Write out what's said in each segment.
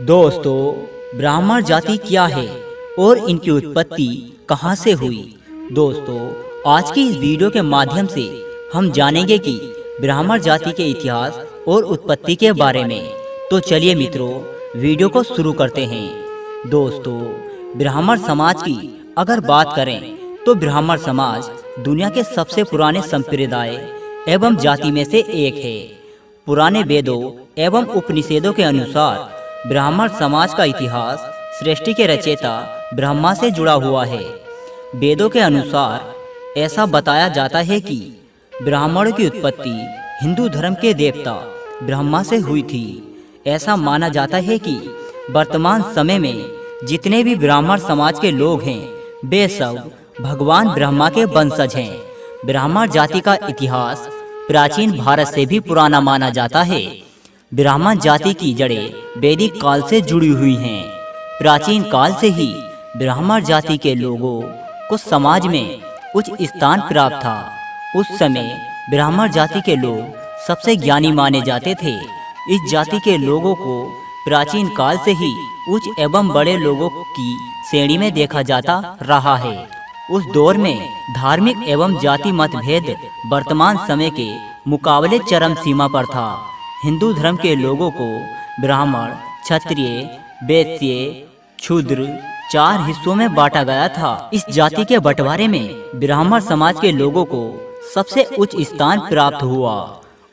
दोस्तों, ब्राह्मण जाति क्या है और इनकी उत्पत्ति कहां से हुई। दोस्तों, आज की इस वीडियो के माध्यम से हम जानेंगे कि ब्राह्मण जाति के इतिहास और उत्पत्ति के बारे में। तो चलिए मित्रों, वीडियो को शुरू करते हैं। दोस्तों, ब्राह्मण समाज की अगर बात करें तो ब्राह्मण समाज दुनिया के सबसे पुराने संप्रदाय एवं जाति में से एक है। पुराने वेदों एवं उपनिषदों के अनुसार ब्राह्मण समाज का इतिहास सृष्टि के रचयिता ब्रह्मा से जुड़ा हुआ है। वेदों के अनुसार ऐसा बताया जाता है कि ब्राह्मणों की उत्पत्ति हिंदू धर्म के देवता ब्रह्मा से हुई थी। ऐसा माना जाता है कि वर्तमान समय में जितने भी ब्राह्मण समाज के लोग हैं वे सब भगवान ब्रह्मा के वंशज हैं। ब्राह्मण जाति का इतिहास प्राचीन भारत से भी पुराना माना जाता है। ब्राह्मण जाति की जड़ें वैदिक काल से जुड़ी हुई हैं। प्राचीन काल से ही ब्राह्मण जाति के लोगों को समाज में उच्च स्थान प्राप्त था। उस समय ब्राह्मण जाति के लोग सबसे ज्ञानी माने जाते थे। इस जाति के लोगों को प्राचीन काल से ही उच्च एवं बड़े लोगों की श्रेणी में देखा जाता रहा है। उस दौर में धार्मिक एवं जाति मतभेद वर्तमान समय के मुकाबले चरम सीमा पर था। हिंदू धर्म के लोगों को ब्राह्मण, क्षत्रिय, वैश्य, शूद्र चार हिस्सों में बांटा गया था। इस जाति के बंटवारे में ब्राह्मण समाज के लोगों को सबसे उच्च स्थान प्राप्त हुआ।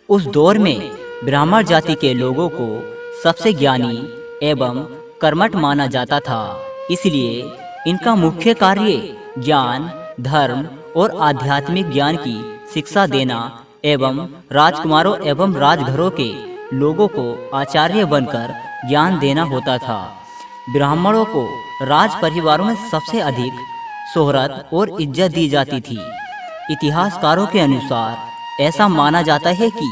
उस दौर में ब्राह्मण जाति के लोगों को सबसे ज्ञानी एवं कर्मठ माना जाता था। इसलिए इनका मुख्य कार्य ज्ञान, धर्म और आध्यात्मिक ज्ञान की शिक्षा देना एवं राजकुमारों एवं राजघरों के लोगों को आचार्य बनकर ज्ञान देना होता था। ब्राह्मणों को राज परिवारों में सबसे अधिक शोहरत और इज्जत दी जाती थी। इतिहासकारों के अनुसार ऐसा माना जाता है कि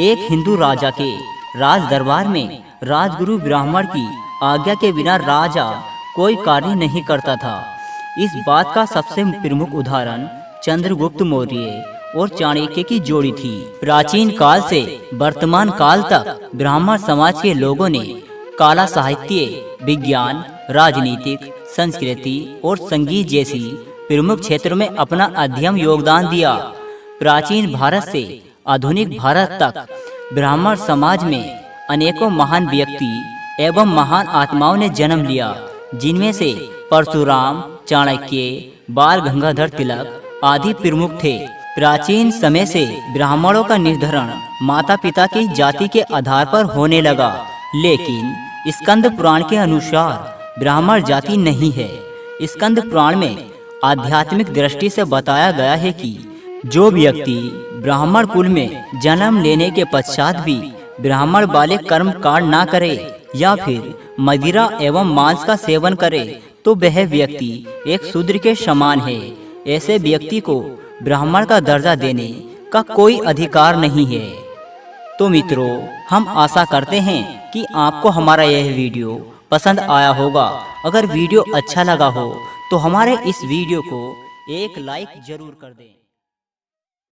एक हिंदू राजा के राज दरबार में राजगुरु ब्राह्मण की आज्ञा के बिना राजा कोई कार्य नहीं करता था। इस बात का सबसे प्रमुख उदाहरण चंद्रगुप्त मौर्य और चाणक्य की जोड़ी थी। प्राचीन काल से वर्तमान काल तक ब्राह्मण समाज के लोगों ने कला, साहित्य, विज्ञान, राजनीतिक, संस्कृति और संगीत जैसी प्रमुख क्षेत्रों में अपना अध्ययन योगदान दिया। प्राचीन भारत से आधुनिक भारत तक ब्राह्मण समाज में अनेकों महान व्यक्ति एवं महान आत्माओं ने जन्म लिया, जिनमें से परशुराम, चाणक्य, बाल गंगाधर तिलक आदि प्रमुख थे। प्राचीन समय से ब्राह्मणों का निर्धारण माता पिता की जाति के आधार पर होने लगा, लेकिन स्कंद पुराण के अनुसार ब्राह्मण जाति नहीं है। स्कंद पुराण में आध्यात्मिक दृष्टि से बताया गया है कि जो व्यक्ति ब्राह्मण कुल में जन्म लेने के पश्चात भी ब्राह्मण वाले कर्म कांड न करे या फिर मदिरा एवं मांस का सेवन करे तो वह व्यक्ति एक शूद्र के समान है। ऐसे व्यक्ति को ब्राह्मण का दर्जा देने का कोई अधिकार नहीं है। तो मित्रों, हम आशा करते हैं कि आपको हमारा यह वीडियो पसंद आया होगा। अगर वीडियो अच्छा लगा हो तो हमारे इस वीडियो को एक लाइक जरूर कर दें।